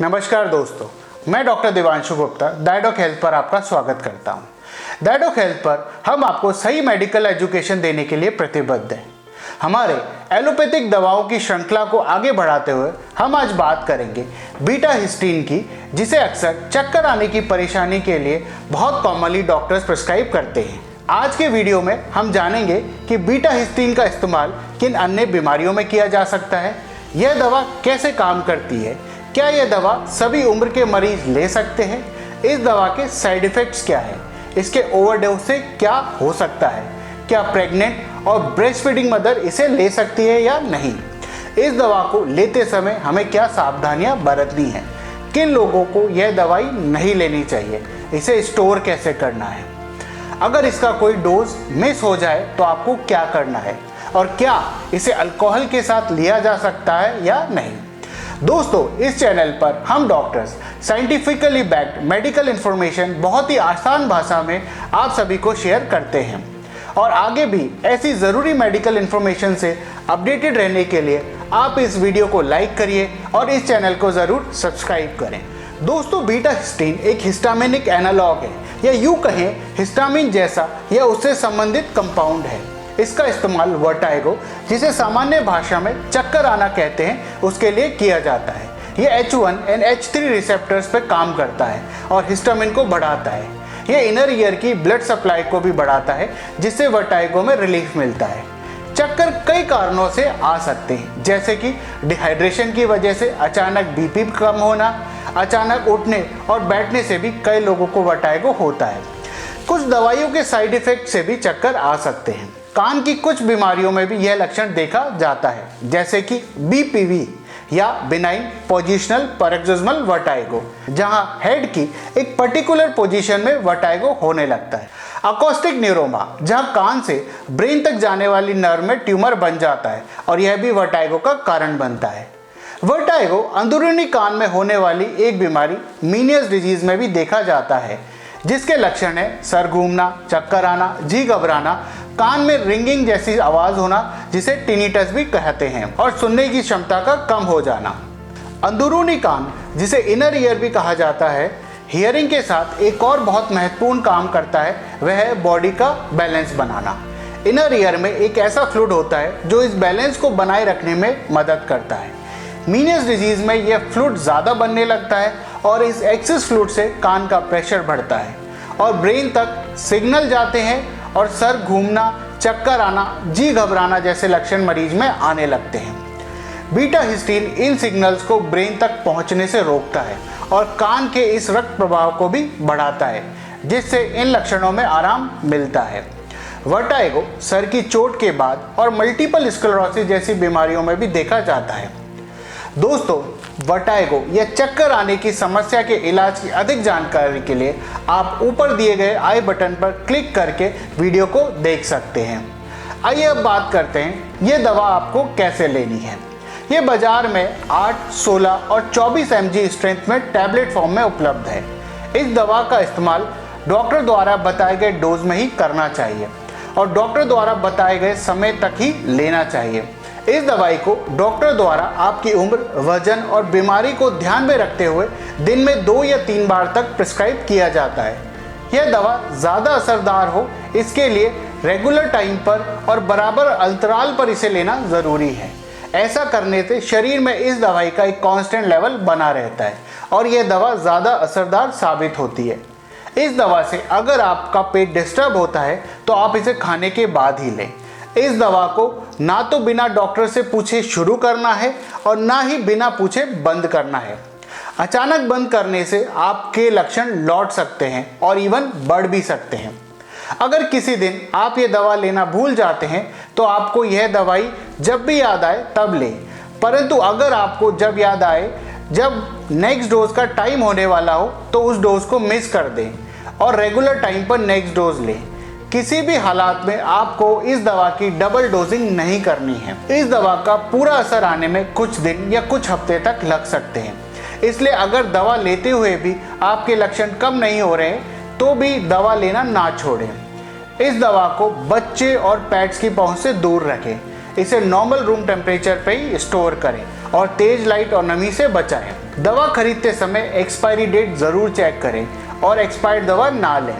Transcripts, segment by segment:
नमस्कार दोस्तों, मैं डॉक्टर देवांशु गुप्ता डायडॉक हेल्थ पर आपका स्वागत करता हूं। डायडॉक हेल्थ पर हम आपको सही मेडिकल एजुकेशन देने के लिए प्रतिबद्ध हैं। हमारे एलोपैथिक दवाओं की श्रृंखला को आगे बढ़ाते हुए हम आज बात करेंगे बीटा हिस्टीन की, जिसे अक्सर चक्कर आने की परेशानी के लिए बहुत कॉमनली डॉक्टर्स प्रिस्क्राइब करते हैं। आज के वीडियो में हम जानेंगे कि बीटा हिस्टीन का इस्तेमाल किन अन्य बीमारियों में किया जा सकता है, यह दवा कैसे काम करती है, क्या यह दवा सभी उम्र के मरीज ले सकते हैं, इस दवा के साइड इफ़ेक्ट्स क्या है, इसके ओवरडोज से क्या हो सकता है, क्या प्रेग्नेंट और ब्रेस्ट फीडिंग मदर इसे ले सकती है या नहीं, इस दवा को लेते समय हमें क्या सावधानियां बरतनी है, किन लोगों को यह दवाई नहीं लेनी चाहिए, इसे स्टोर कैसे करना है, अगर इसका कोई डोज मिस हो जाए तो आपको क्या करना है, और क्या इसे अल्कोहल के साथ लिया जा सकता है या नहीं। दोस्तों, इस चैनल पर हम doctors scientifically backed medical information बहुत ही आसान भाषा में आप सभी को शेयर करते हैं, और आगे भी ऐसी ज़रूरी मेडिकल इंफॉर्मेशन से अपडेटेड रहने के लिए आप इस वीडियो को लाइक करिए और इस चैनल को ज़रूर सब्सक्राइब करें। दोस्तों, बीटा हिस्टीन एक हिस्टामिनिक एनालॉग है, या यूँ कहें हिस्टामिन जैसा या उससे संबंधित कंपाउंड है। इसका इस्तेमाल वर्टाइगो, जिसे सामान्य भाषा में चक्कर आना कहते हैं, उसके लिए किया जाता है। यह H1 और H3 रिसेप्टर्स पर काम करता है और हिस्टामिन को बढ़ाता है। यह इनर ईयर की ब्लड सप्लाई को भी बढ़ाता है, जिससे वर्टाइगो में रिलीफ मिलता है। चक्कर कई कारणों से आ सकते हैं, जैसे कि डिहाइड्रेशन की वजह से अचानक बीपी कम होना, अचानक उठने और बैठने से भी कई लोगों को वर्टाइगो होता है। कुछ दवाइयों के साइड इफेक्ट से भी चक्कर आ सकते हैं। कान की कुछ बीमारियों में भी यह लक्षण देखा जाता है, जैसे कि BPV या बिनाइन पोजिशनल पैरोक्सिस्मल वर्टाइगो, जहां हेड की एक पर्टिकुलर पोजीशन में वर्टाइगो होने लगता है। अकोस्टिक न्यूरोमा, जहां कान से ब्रेन तक जाने वाली नर्व में ट्यूमर बन जाता है और यह भी वर्टाइगो का कारण बनता है। वर्टाइगो अंदरूनी कान में होने वाली एक बीमारी मीनियस डिजीज में भी देखा जाता है, जिसके लक्षण है सर घूमना, चक्कर आना, जी घबराना, कान में रिंगिंग जैसी आवाज होना, जिसे टिनिटस भी कहते हैं, और सुनने की क्षमता का कम हो जाना। अंदरूनी कान, जिसे इनर ईयर भी कहा जाता है, हियरिंग के साथ एक और बहुत महत्वपूर्ण काम करता है, वह है बॉडी का बैलेंस बनाना। इनर ईयर में एक ऐसा फ्लूइड होता है जो इस बैलेंस को बनाए रखने में मदद करता है। मीनियस डिजीज में यह फ्लूइड ज़्यादा बनने लगता है और इस एक्सेस फ्लूइड से कान का प्रेशर बढ़ता है और ब्रेन तक सिग्नल जाते हैं और सर घूमना, चक्कर आना, जी घबराना जैसे लक्षण मरीज में आने लगते हैं। बीटा हिस्टीन इन सिग्नल्स को ब्रेन तक पहुंचने से रोकता है और कान के इस रक्त प्रवाह को भी बढ़ाता है, जिससे इन लक्षणों में आराम मिलता है। वर्टाइगो सर की चोट के बाद और मल्टीपल स्क्लेरोसिस जैसी बीमारियों में भी देखा जाता है। दोस्तों, वर्टाइगो या चक्कर आने की समस्या के इलाज की अधिक जानकारी के लिए आप ऊपर दिए गए आई बटन पर क्लिक करके वीडियो को देख सकते हैं। आइए अब बात करते हैं ये दवा आपको कैसे लेनी है। ये बाजार में 8, 16 और 24 mg स्ट्रेंथ में टैबलेट फॉर्म में उपलब्ध है। इस दवा का इस्तेमाल डॉक्टर द्वारा बताए गए डोज में ही करना चाहिए और डॉक्टर द्वारा बताए गए समय तक ही लेना चाहिए। इस दवाई को डॉक्टर द्वारा आपकी उम्र, वजन और बीमारी को ध्यान में रखते हुए दिन में 2 या 3 बार तक प्रिस्क्राइब किया जाता है। यह दवा ज़्यादा असरदार हो, इसके लिए रेगुलर टाइम पर और बराबर अंतराल पर इसे लेना ज़रूरी है। ऐसा करने से शरीर में इस दवाई का एक कांस्टेंट लेवल बना रहता है और यह दवा ज़्यादा असरदार साबित होती है। इस दवा से अगर आपका पेट डिस्टर्ब होता है तो आप इसे खाने के बाद ही लें। इस दवा को ना तो बिना डॉक्टर से पूछे शुरू करना है और ना ही बिना पूछे बंद करना है। अचानक बंद करने से आपके लक्षण लौट सकते हैं और इवन बढ़ भी सकते हैं। अगर किसी दिन आप ये दवा लेना भूल जाते हैं तो आपको यह दवाई जब भी याद आए तब लें, परंतु अगर आपको जब याद आए, जब नेक्स्ट डोज का टाइम होने वाला हो, तो उस डोज को मिस कर दें और रेगुलर टाइम पर नेक्स्ट डोज लें। किसी भी हालात में आपको इस दवा की डबल डोजिंग नहीं करनी है। इस दवा का पूरा असर आने में कुछ दिन या कुछ हफ्ते तक लग सकते हैं, इसलिए अगर दवा लेते हुए भी आपके लक्षण कम नहीं हो रहे तो भी दवा लेना ना छोड़ें। इस दवा को बच्चे और पेट्स की पहुंच से दूर रखें। इसे नॉर्मल रूम टेम्परेचर पर ही स्टोर करें और तेज लाइट और नमी से बचाएं। दवा खरीदते समय एक्सपायरी डेट ज़रूर चेक करें और एक्सपायर्ड दवा ना लें।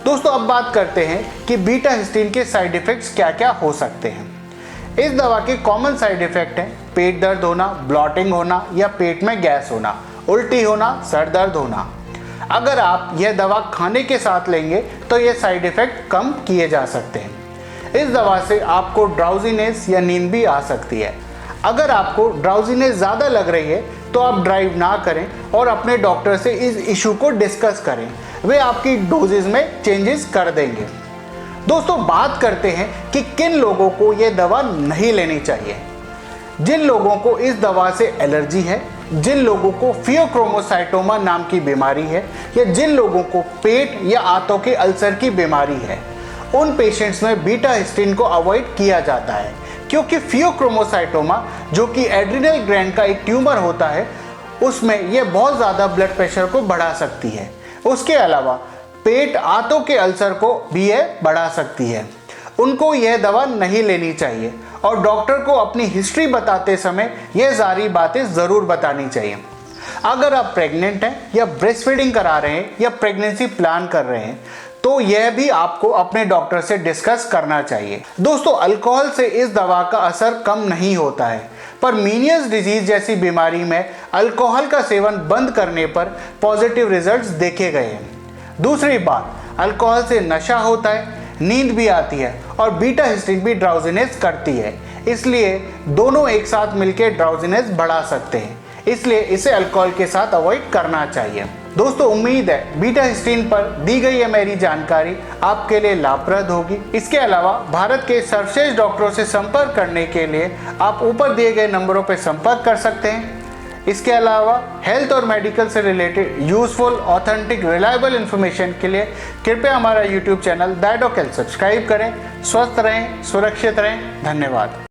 दोस्तों अब बात करते हैं कि बीटा हिस्टीन के साइड इफ़ेक्ट्स क्या क्या हो सकते हैं। इस दवा के कॉमन साइड इफ़ेक्ट हैं पेट दर्द होना, ब्लॉटिंग होना या पेट में गैस होना, उल्टी होना, सर दर्द होना। अगर आप यह दवा खाने के साथ लेंगे तो ये साइड इफ़ेक्ट कम किए जा सकते हैं। इस दवा से आपको ड्राउजीनेस या नींद भी आ सकती है। अगर आपको ड्राउजीनेस ज़्यादा लग रही है तो आप ड्राइव ना करें और अपने डॉक्टर से इस इशू को डिस्कस करें, वे आपकी डोजेज में चेंजेस कर देंगे। दोस्तों बात करते हैं कि किन लोगों को ये दवा नहीं लेनी चाहिए। जिन लोगों को इस दवा से एलर्जी है, जिन लोगों को फियोक्रोमोसाइटोमा नाम की बीमारी है या जिन लोगों को पेट या आंतों के अल्सर की बीमारी है, उन पेशेंट्स में बीटा हिस्टीन को अवॉइड किया जाता है, क्योंकि फियोक्रोमोसाइटोमा जो कि एड्रिनल ग्लैंड का एक ट्यूमर होता है, उसमें यह बहुत ज़्यादा ब्लड प्रेशर को बढ़ा सकती है। उसके अलावा पेट आंतों के अल्सर को भी यह बढ़ा सकती है। उनको यह दवा नहीं लेनी चाहिए और डॉक्टर को अपनी हिस्ट्री बताते समय यह सारी बातें ज़रूर बतानी चाहिए। अगर आप प्रेग्नेंट हैं या ब्रेस्ट फीडिंग करा रहे हैं या प्रेगनेंसी प्लान कर रहे हैं तो यह भी आपको अपने डॉक्टर से डिस्कस करना चाहिए। दोस्तों अल्कोहल से इस दवा का असर कम नहीं होता है, पर मीनियस डिजीज जैसी बीमारी में अल्कोहल का सेवन बंद करने पर पॉजिटिव रिजल्ट्स देखे गए हैं। दूसरी बात, अल्कोहल से नशा होता है, नींद भी आती है और बीटा हिस्टीन भी ड्राउजीनेस करती है, इसलिए दोनों एक साथ मिलकर ड्राउजीनेस बढ़ा सकते हैं, इसलिए इसे अल्कोहल के साथ अवॉइड करना चाहिए। दोस्तों उम्मीद है बीटा हिस्टीन पर दी गई है मेरी जानकारी आपके लिए लाभप्रद होगी। इसके अलावा भारत के सर्वश्रेष्ठ डॉक्टरों से संपर्क करने के लिए आप ऊपर दिए गए नंबरों पर संपर्क कर सकते हैं। इसके अलावा हेल्थ और मेडिकल से related useful, authentic, reliable information के लिए कृपया हमारा YouTube channel that doc health subscribe करें। स्वस्थ रहें, सुरक्षित रहें। धन्यवाद।